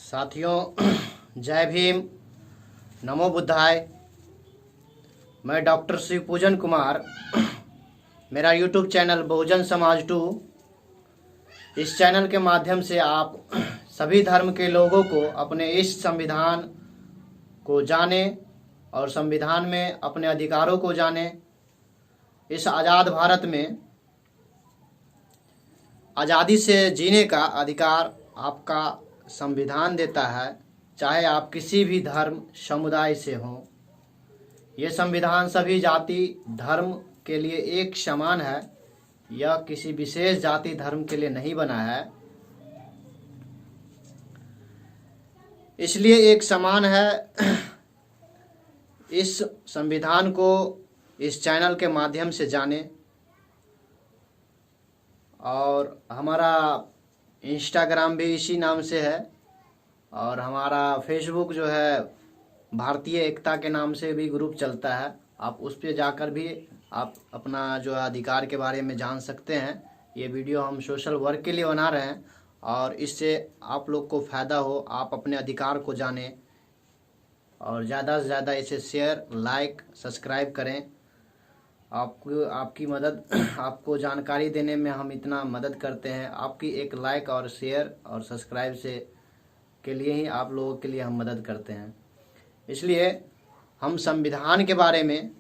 साथियों, जय भीम, नमो बुद्धाय। मैं डॉक्टर शिव पूजन कुमार। मेरा यूट्यूब चैनल बहुजन समाज 2। इस चैनल के माध्यम से आप सभी धर्म के लोगों को अपने इस संविधान को जाने और संविधान में अपने अधिकारों को जाने। इस आज़ाद भारत में आज़ादी से जीने का अधिकार आपका संविधान देता है, चाहे आप किसी भी धर्म समुदाय से हों। ये संविधान सभी जाति धर्म के लिए एक समान है। यह किसी विशेष जाति धर्म के लिए नहीं बना है, इसलिए एक समान है। इस संविधान को इस चैनल के माध्यम से जानें। और हमारा इंस्टाग्राम भी इसी नाम से है और हमारा फेसबुक जो है भारतीय एकता के नाम से भी ग्रुप चलता है। आप उस पर जाकर भी आप अपना जो अधिकार के बारे में जान सकते हैं। ये वीडियो हम सोशल वर्क के लिए बना रहे हैं और इससे आप लोग को फ़ायदा हो, आप अपने अधिकार को जानें और ज़्यादा से ज़्यादा इसे शेयर, लाइक, सब्सक्राइब करें। आपकी मदद, आपको जानकारी देने में हम इतना मदद करते हैं। आपकी एक लाइक और शेयर और सब्सक्राइब से के लिए ही आप लोगों के लिए हम मदद करते हैं। इसलिए हम संविधान के बारे में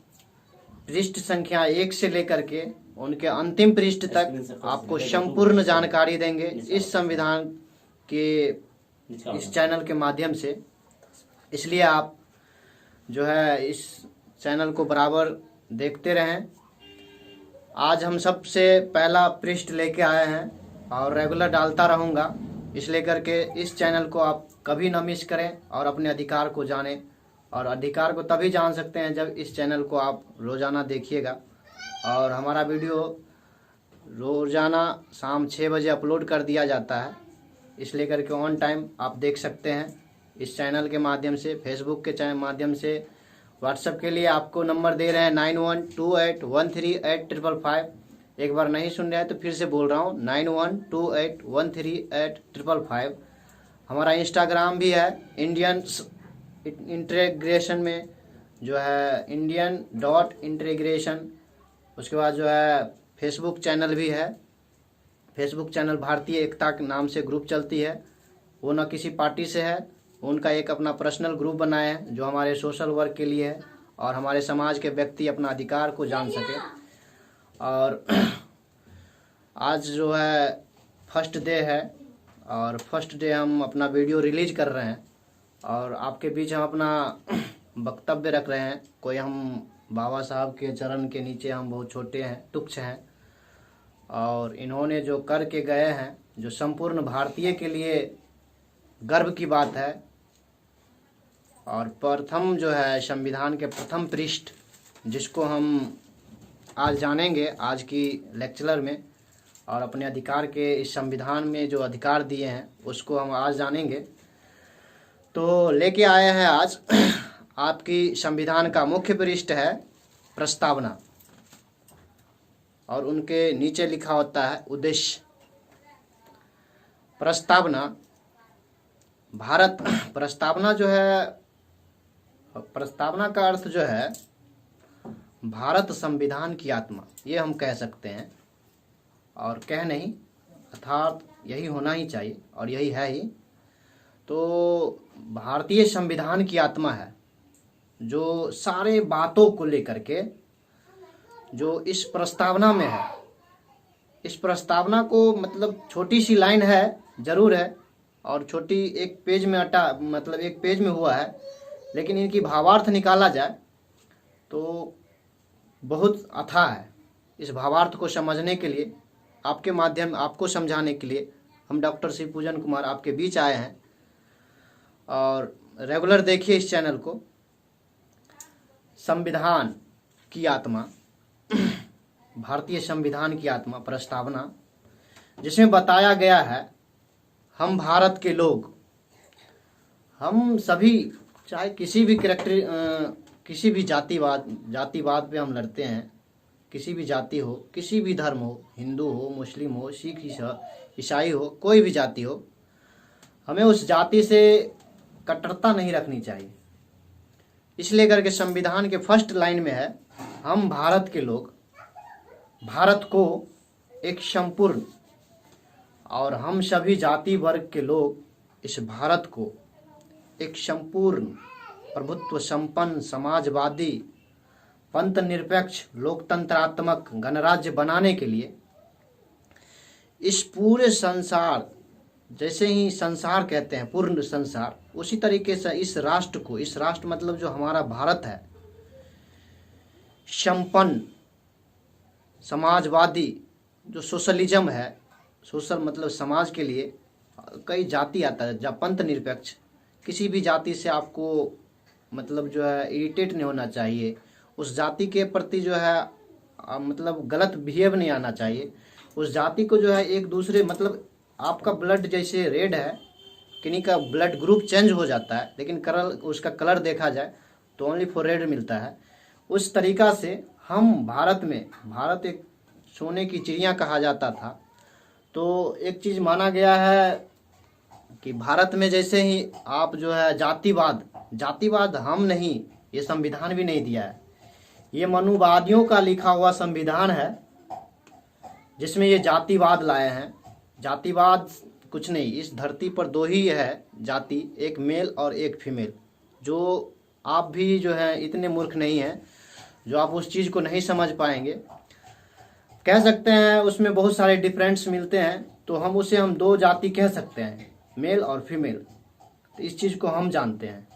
पृष्ठ संख्या 1 से लेकर के उनके अंतिम पृष्ठ तक आपको संपूर्ण जानकारी देंगे इस संविधान के इस चैनल के माध्यम से। इसलिए आप जो है इस चैनल को बराबर देखते रहें। आज हम सबसे पहला पृष्ठ लेके आए हैं और रेगुलर डालता रहूँगा, इसलिए करके इस चैनल को आप कभी ना मिस करें और अपने अधिकार को जानें। और अधिकार को तभी जान सकते हैं जब इस चैनल को आप रोज़ाना देखिएगा। और हमारा वीडियो रोज़ाना शाम 6 बजे अपलोड कर दिया जाता है, इसलिए करके ऑन टाइम आप देख सकते हैं इस चैनल के माध्यम से। फेसबुक के माध्यम से व्हाट्सएप के लिए आपको नंबर दे रहे हैं 9128138555। एक बार नहीं सुन रहे हैं तो फिर से बोल रहा हूँ 9128138555। हमारा इंस्टाग्राम भी है इंडियन इंटीग्रेशन में, जो है indian.integration। उसके बाद जो है फेसबुक चैनल भी है। फेसबुक चैनल भारतीय एकता के नाम से ग्रुप चलती है। वो न किसी पार्टी से है, उनका एक अपना पर्सनल ग्रुप बनाए हैं जो हमारे सोशल वर्क के लिए है और हमारे समाज के व्यक्ति अपना अधिकार को जान सके। और आज जो है फर्स्ट डे है और फर्स्ट डे हम अपना वीडियो रिलीज कर रहे हैं और आपके बीच हम अपना वक्तव्य रख रहे हैं। कोई हम बाबा साहब के चरण के नीचे हम बहुत छोटे हैं, तुच्छ हैं, और इन्होंने जो करके गए हैं जो संपूर्ण भारतीय के लिए गर्व की बात है। और प्रथम जो है संविधान के प्रथम पृष्ठ जिसको हम आज जानेंगे आज की लेक्चर में, और अपने अधिकार के इस संविधान में जो अधिकार दिए हैं उसको हम आज जानेंगे। तो लेके आए हैं आज आपकी संविधान का मुख्य पृष्ठ है प्रस्तावना, और उनके नीचे लिखा होता है उद्देश्य। प्रस्तावना भारत, प्रस्तावना जो है, प्रस्तावना का अर्थ जो है भारत संविधान की आत्मा, ये हम कह सकते हैं। और कह नहीं, अर्थात यही होना ही चाहिए और यही है ही। तो भारतीय संविधान की आत्मा है जो सारे बातों को लेकर के जो इस प्रस्तावना में है। इस प्रस्तावना को मतलब छोटी सी लाइन है जरूर है और छोटी एक पेज में मतलब एक पेज में हुआ है, लेकिन इनकी भावार्थ निकाला जाए तो बहुत अथाह है। इस भावार्थ को समझने के लिए आपके माध्यम, आपको समझाने के लिए हम डॉक्टर शिव पूजन कुमार आपके बीच आए हैं। और रेगुलर देखिए इस चैनल को। संविधान की आत्मा, भारतीय संविधान की आत्मा प्रस्तावना, जिसमें बताया गया है हम भारत के लोग, हम सभी, चाहे किसी भी किसी भी जातिवाद पे हम लड़ते हैं, किसी भी जाति हो, किसी भी धर्म हो, हिंदू हो, मुस्लिम हो, सिख ईसाई हो, कोई भी जाति हो, हमें उस जाति से कट्टरता नहीं रखनी चाहिए। इसलिए करके संविधान के फर्स्ट लाइन में है, हम भारत के लोग भारत को एक संपूर्ण और हम सभी जाति वर्ग के लोग इस भारत को एक संपूर्ण प्रभुत्व संपन्न समाजवादी पंथ निरपेक्ष लोकतंत्रात्मक गणराज्य बनाने के लिए इस पूरे संसार, जैसे ही संसार कहते हैं पूर्ण संसार, उसी तरीके से इस राष्ट्र को, इस राष्ट्र मतलब जो हमारा भारत है, संपन्न समाजवादी जो सोशलिज्म है, सोशल मतलब समाज के लिए कई जाति आता है, जब पंथ निरपेक्ष, किसी भी जाति से आपको मतलब जो है इरिटेट नहीं होना चाहिए, उस जाति के प्रति जो है मतलब गलत बिहेव नहीं आना चाहिए, उस जाति को जो है एक दूसरे मतलब आपका ब्लड जैसे रेड है, किन्हीं का ब्लड ग्रुप चेंज हो जाता है लेकिन कलर, उसका कलर देखा जाए तो ओनली फॉर रेड मिलता है। उस तरीक़ा से हम भारत में, भारत एक सोने की चिड़िया कहा जाता था, तो एक चीज़ माना गया है कि भारत में जैसे ही आप जो है जातिवाद हम नहीं, ये संविधान भी नहीं दिया है, ये मनुवादियों का लिखा हुआ संविधान है जिसमें ये जातिवाद लाए हैं। जातिवाद कुछ नहीं, इस धरती पर दो ही है जाति, एक मेल और एक फीमेल। जो आप भी जो है इतने मूर्ख नहीं हैं जो आप उस चीज़ को नहीं समझ पाएंगे। कह सकते हैं उसमें बहुत सारे डिफरेंस मिलते हैं, तो हम उसे हम दो जाति कह सकते हैं, मेल और फीमेल। तो इस चीज़ को हम जानते हैं,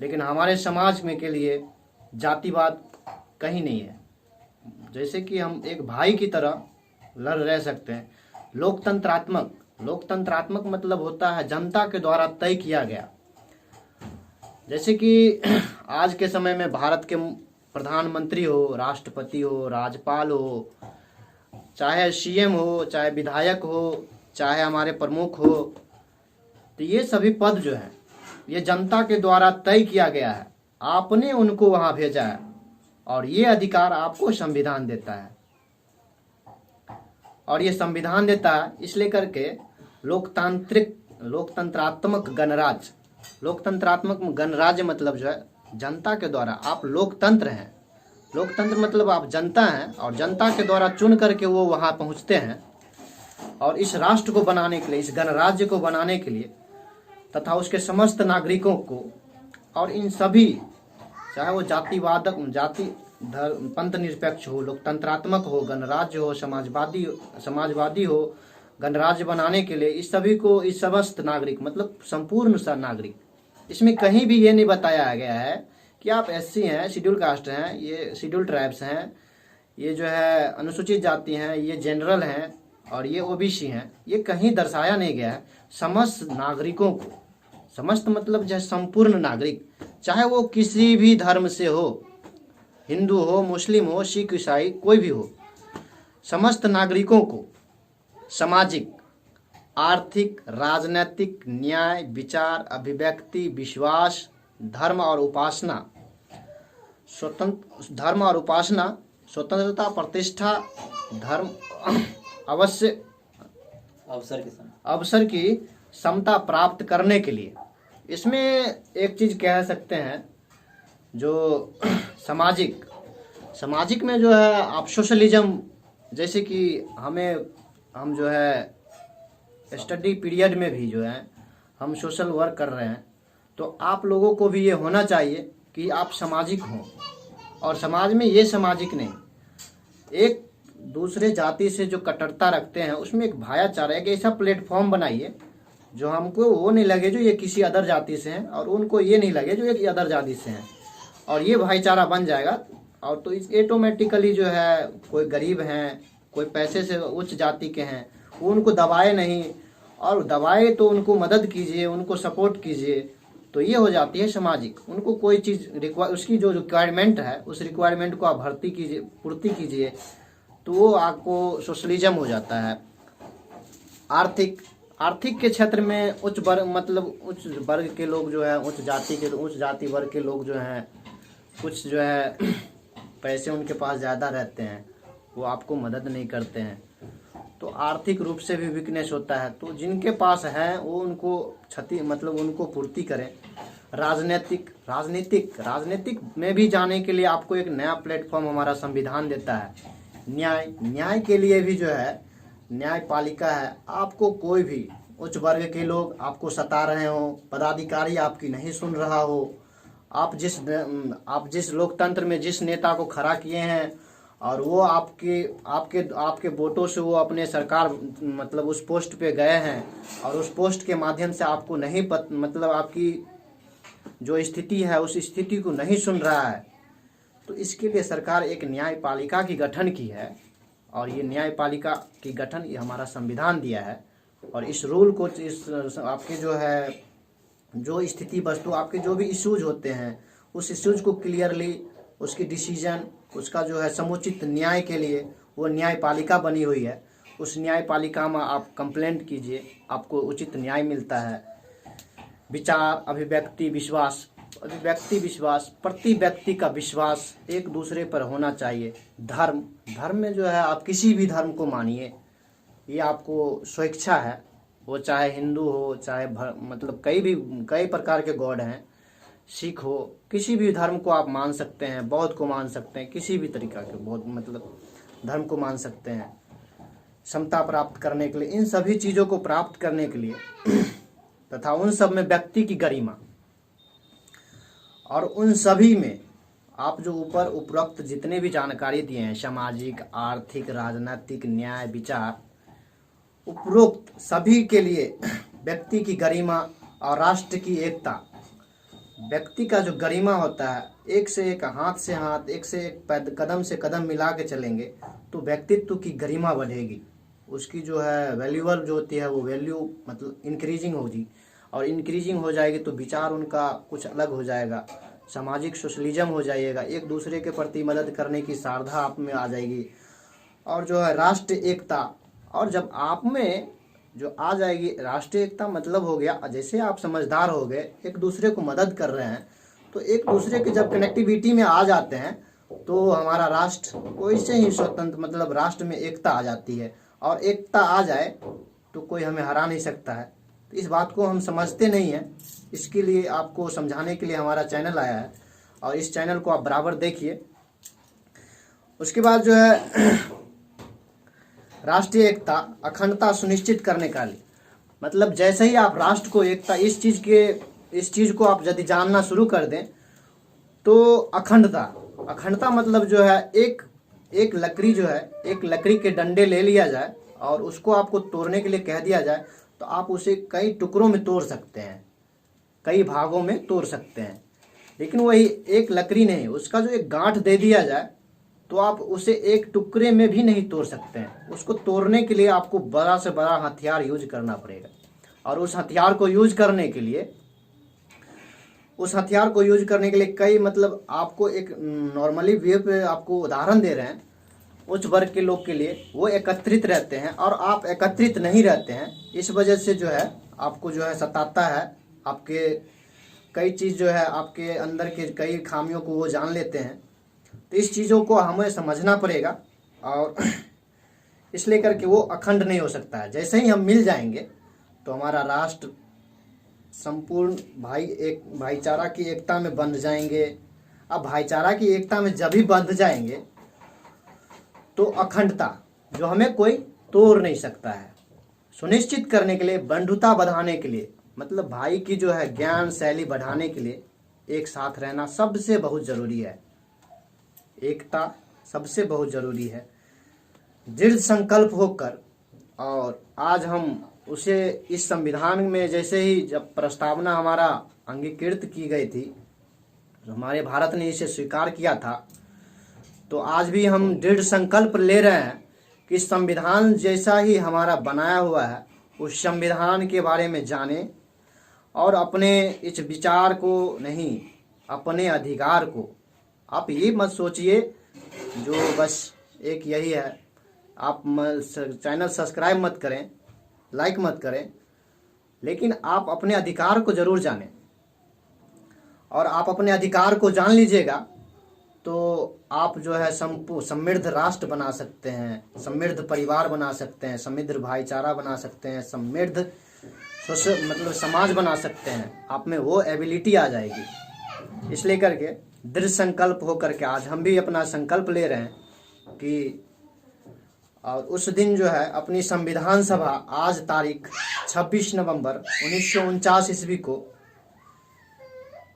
लेकिन हमारे समाज में के लिए जातिवाद कहीं नहीं है। जैसे कि हम एक भाई की तरह लड़ रह सकते हैं। लोकतंत्रात्मक मतलब होता है जनता के द्वारा तय किया गया। जैसे कि आज के समय में भारत के प्रधानमंत्री हो, राष्ट्रपति हो, राज्यपाल हो, चाहे सीएम हो, चाहे विधायक हो, चाहे हमारे प्रमुख हो, तो ये सभी पद जो है ये जनता के द्वारा तय किया गया है। आपने उनको वहां भेजा है और ये अधिकार आपको संविधान देता है, और ये संविधान देता है इसलिए करके लोकतंत्रात्मक गणराज्य मतलब जो है जनता के द्वारा, आप लोकतंत्र हैं। लोकतंत्र मतलब आप जनता हैं और जनता के द्वारा चुन करके वो वहाँ पहुँचते हैं, और इस राष्ट्र को बनाने के लिए, इस गणराज्य को बनाने के लिए तथा उसके समस्त नागरिकों को, और इन सभी चाहे वो जाति पंथ निरपेक्ष हो, लोकतंत्रात्मक हो, गणराज्य हो, समाजवादी हो, गणराज्य बनाने के लिए इस सभी को, इस समस्त नागरिक मतलब संपूर्ण सा नागरिक, इसमें कहीं भी ये नहीं बताया गया है कि आप एससी हैं, शेड्यूल कास्ट हैं, ये शेड्यूल ट्राइब्स हैं, ये जो है अनुसूचित जाति हैं, ये जनरल हैं और ये ओबीसी हैं। ये कहीं दर्शाया नहीं गया है। समस्त नागरिकों को, समस्त मतलब जो संपूर्ण नागरिक, चाहे वो किसी भी धर्म से हो, हिंदू हो, मुस्लिम हो, सिख, ईसाई, कोई भी हो, समस्त नागरिकों को सामाजिक, आर्थिक, राजनीतिक, न्याय, विचार, अभिव्यक्ति, विश्वास, धर्म और उपासना, स्वतंत्रता, प्रतिष्ठा, धर्म अवसर की समता प्राप्त करने के लिए, इसमें एक चीज कह सकते हैं जो सामाजिक में जो है आप सोशलिज्म, जैसे कि हम जो है स्टडी पीरियड में भी जो है हम सोशल वर्क कर रहे हैं, तो आप लोगों को भी ये होना चाहिए कि आप सामाजिक हों, और समाज में ये सामाजिक नहीं, एक दूसरे जाति से जो कट्टरता रखते हैं उसमें एक भाईचारा, एक ऐसा प्लेटफॉर्म बनाइए जो हमको वो नहीं लगे जो ये किसी अदर जाति से हैं, और उनको ये नहीं लगे जो एक अदर जाति से हैं, और ये भाईचारा बन जाएगा। और तो इस ऑटोमेटिकली जो है कोई गरीब हैं, कोई पैसे से उच्च जाति के हैं, वो उनको दबाए नहीं, और दबाए तो उनको मदद कीजिए, उनको सपोर्ट कीजिए, तो ये हो जाती है सामाजिक। उनको कोई चीज़ उसकी जो रिक्वायरमेंट है उस रिक्वायरमेंट को आप पूर्ति कीजिए, तो वो आपको सोशलिज्म हो जाता है। आर्थिक के क्षेत्र में उच्च वर्ग के लोग जो है, उच्च जाति वर्ग के लोग जो हैं, कुछ जो है पैसे उनके पास ज़्यादा रहते हैं, वो आपको मदद नहीं करते हैं, तो आर्थिक रूप से भी वीकनेस होता है। तो जिनके पास है वो उनको क्षति मतलब उनको पूर्ति करें। राजनीतिक में भी जाने के लिए आपको एक नया प्लेटफॉर्म हमारा संविधान देता है। न्याय के लिए भी जो है न्यायपालिका है। आपको कोई भी उच्च वर्ग के लोग आपको सता रहे हो, पदाधिकारी आपकी नहीं सुन रहा हो, आप जिस लोकतंत्र में जिस नेता को खड़ा किए हैं और वो आपके वोटों से वो अपने सरकार मतलब उस पोस्ट पे गए हैं और उस पोस्ट के माध्यम से आपको नहीं मतलब आपकी जो स्थिति है उस स्थिति को नहीं सुन रहा है। तो इसके लिए सरकार एक न्यायपालिका की गठन की है और ये न्यायपालिका की गठन ये हमारा संविधान दिया है। और इस रूल को इस आपके जो है जो स्थिति वस्तु आपके जो भी इश्यूज होते हैं उस इश्यूज को क्लियरली उसकी डिसीजन उसका जो है समुचित न्याय के लिए वो न्यायपालिका बनी हुई है। उस न्यायपालिका में आप कंप्लेंट कीजिए, आपको उचित न्याय मिलता है। विचार, अभिव्यक्ति, विश्वास प्रति व्यक्ति का विश्वास एक दूसरे पर होना चाहिए। धर्म में जो है आप किसी भी धर्म को मानिए, ये आपको स्वेच्छा है। वो चाहे हिंदू हो चाहे मतलब कई प्रकार के गॉड हैं, सिख हो, किसी भी धर्म को आप मान सकते हैं, बौद्ध को मान सकते हैं, किसी भी तरीका के बौद्ध मतलब धर्म को मान सकते हैं। समता प्राप्त करने के लिए, इन सभी चीज़ों को प्राप्त करने के लिए तथा उन सब में व्यक्ति की गरिमा और उन सभी में आप जो ऊपर उपरोक्त जितने भी जानकारी दिए हैं सामाजिक, आर्थिक, राजनीतिक, न्याय, विचार, उपरोक्त सभी के लिए व्यक्ति की गरिमा और राष्ट्र की एकता। व्यक्ति का जो गरिमा होता है, एक से एक, हाथ से हाथ, एक से एक कदम से कदम मिला के चलेंगे तो व्यक्तित्व की गरिमा बढ़ेगी। उसकी जो है वैल्यूअल जो होती है वो वैल्यू मतलब इंक्रीजिंग होगी और इंक्रीजिंग हो जाएगी तो विचार उनका कुछ अलग हो जाएगा। सामाजिक सोशलिज्म हो जाइएगा, एक दूसरे के प्रति मदद करने की सारधा आप में आ जाएगी। और जो है राष्ट्र एकता, और जब आप में जो आ जाएगी राष्ट्रीय एकता मतलब हो गया जैसे आप समझदार हो गए, एक दूसरे को मदद कर रहे हैं, तो एक दूसरे के जब कनेक्टिविटी में आ जाते हैं तो हमारा राष्ट्र वैसे ही स्वतंत्र मतलब राष्ट्र में एकता आ जाती है। और एकता आ जाए तो कोई हमें हरा नहीं सकता है। तो इस बात को हम समझते नहीं हैं, इसके लिए आपको समझाने के लिए हमारा चैनल आया है और इस चैनल को आप बराबर देखिए। उसके बाद जो है राष्ट्रीय एकता, अखंडता सुनिश्चित करने का लिए मतलब जैसे ही आप राष्ट्र को एकता इस चीज़ को आप यदि जानना शुरू कर दें तो अखंडता मतलब जो है एक लकड़ी जो है, एक लकड़ी के डंडे ले लिया जाए और उसको आपको तोड़ने के लिए कह दिया जाए तो आप उसे कई टुकड़ों में तोड़ सकते हैं, कई भागों में तोड़ सकते हैं। लेकिन वही एक लकड़ी नहीं, उसका जो एक गांठ दे दिया जाए तो आप उसे एक टुकड़े में भी नहीं तोड़ सकते हैं। उसको तोड़ने के लिए आपको बड़ा से बड़ा हथियार यूज करना पड़ेगा और उस हथियार को यूज करने के लिए कई मतलब आपको एक नॉर्मली वे पे आपको उदाहरण दे रहे हैं। उच्च वर्ग के लोग के लिए वो एकत्रित रहते हैं और आप एकत्रित नहीं रहते हैं, इस वजह से जो है आपको जो है सताता है। आपके कई चीज़ जो है आपके अंदर के कई खामियों को वो जान लेते हैं। तो इस चीज़ों को हमें समझना पड़ेगा और इसलिए करके वो अखंड नहीं हो सकता है। जैसे ही हम मिल जाएंगे तो हमारा राष्ट्र संपूर्ण भाईचारा की एकता में बंध जाएंगे। अब भाईचारा की एकता में जब भी बंध जाएंगे तो अखंडता जो हमें कोई तोड़ नहीं सकता है, सुनिश्चित करने के लिए, बंधुता बढ़ाने के लिए मतलब भाई की जो है ज्ञान शैली बढ़ाने के लिए एक साथ रहना सबसे बहुत ज़रूरी है। एकता सबसे बहुत ज़रूरी है। दृढ़ संकल्प होकर, और आज हम उसे इस संविधान में जैसे ही जब प्रस्तावना हमारा अंगीकृत की गई थी, हमारे भारत ने इसे स्वीकार किया था, तो आज भी हम दृढ़ संकल्प ले रहे हैं कि संविधान जैसा ही हमारा बनाया हुआ है उस संविधान के बारे में जानें और अपने इस विचार को नहीं, अपने अधिकार को, आप ये मत सोचिए जो बस एक यही है, आप चैनल सब्सक्राइब मत करें, लाइक मत करें, लेकिन आप अपने अधिकार को ज़रूर जानें। और आप अपने अधिकार को जान लीजिएगा तो आप जो है समृद्ध राष्ट्र बना सकते हैं, समृद्ध परिवार बना सकते हैं, समृद्ध भाईचारा बना सकते हैं, समृद्ध मतलब समाज बना सकते हैं। आप में वो एबिलिटी आ जाएगी। इसलिए करके दृढ़ संकल्प होकर के आज हम भी अपना संकल्प ले रहे हैं कि और उस दिन जो है अपनी संविधान सभा आज तारीख 26 नवंबर 1949 ईस्वी को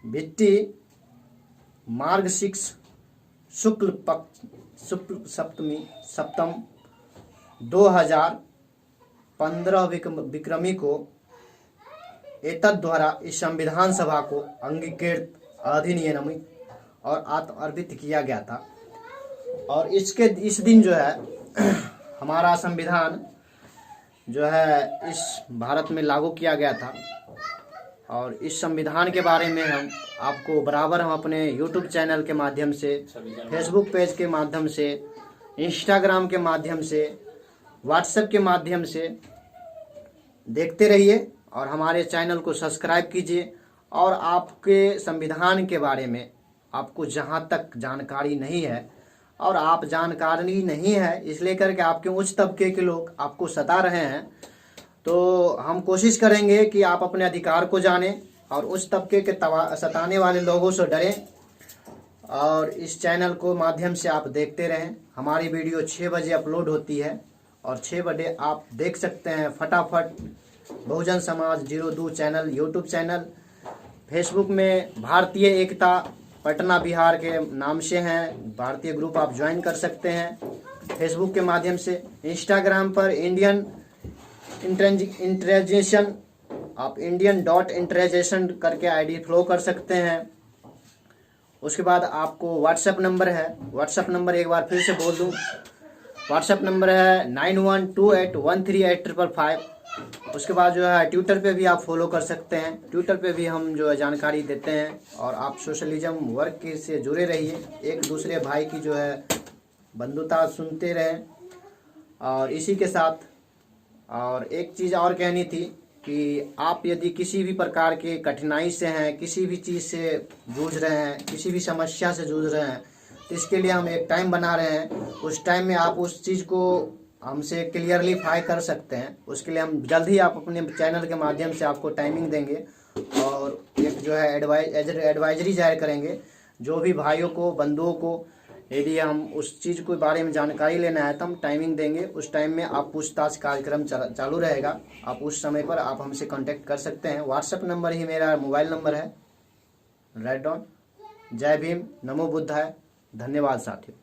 भित्ति मार्गशीर्ष शुक्ल सप्तम 2015 विक्रमी को एतद् द्वारा इस संविधान सभा को अंगीकृत, अधिनियमित और अर्पित किया गया था। और इस दिन जो है हमारा संविधान जो है इस भारत में लागू किया गया था। और इस संविधान के बारे में हम आपको बराबर हम अपने YouTube चैनल के माध्यम से, फेसबुक पेज के माध्यम से, इंस्टाग्राम के माध्यम से, व्हाट्सएप के माध्यम से देखते रहिए और हमारे चैनल को सब्सक्राइब कीजिए। और आपके संविधान के बारे में आपको जहां तक जानकारी नहीं है और आप जानकारी नहीं है इसलिए करके आपके उच्च तबके के लोग आपको सता रहे हैं, तो हम कोशिश करेंगे कि आप अपने अधिकार को जानें और उच्च तबके के सताने वाले लोगों से डरें। और इस चैनल को माध्यम से आप देखते रहें। हमारी वीडियो 6 बजे अपलोड होती है और 6 बजे आप देख सकते हैं फटाफट। Bahujan Samaj 02 channel YouTube channel, Facebook में भारतीय एकता पटना बिहार के नाम से हैं, भारतीय ग्रुप आप ज्वाइन कर सकते हैं फेसबुक के माध्यम से। इंस्टाग्राम पर इंडियन इंटरेजेशन, आप indian.इंटरेजेशन करके आईडी फ्लो कर सकते हैं। उसके बाद आपको व्हाट्सएप नंबर है, व्हाट्सएप नंबर एक बार फिर से बोल दूं, व्हाट्सएप नंबर है 9128138555। उसके बाद जो है ट्विटर पे भी आप फॉलो कर सकते हैं, ट्विटर पे भी हम जो है जानकारी देते हैं। और आप सोशलिज्म वर्क से जुड़े रहिए, एक दूसरे भाई की जो है बंधुता सुनते रहें। और इसी के साथ और एक चीज़ और कहनी थी कि आप यदि किसी भी प्रकार के कठिनाई से हैं, किसी भी चीज़ से जूझ रहे हैं, किसी भी समस्या से जूझ रहे हैं, तो इसके लिए हम एक टाइम बना रहे हैं। उस टाइम में आप उस चीज़ को हमसे क्लियरली फाई कर सकते हैं। उसके लिए हम जल्द ही आप अपने चैनल के माध्यम से आपको टाइमिंग देंगे और एक जो है एडवाइजरी जारी करेंगे। जो भी भाइयों को, बंधुओं को यदि हम उस चीज़ के बारे में जानकारी लेना है तो हम टाइमिंग देंगे। उस टाइम में आप पूछताछ कार्यक्रम चालू रहेगा। आप उस समय पर आप हमसे कांटेक्ट कर सकते हैं। व्हाट्सएप नंबर ही मेरा मोबाइल नंबर है। Write down. जय भीम, नमो बुद्धाय। धन्यवाद साथियों।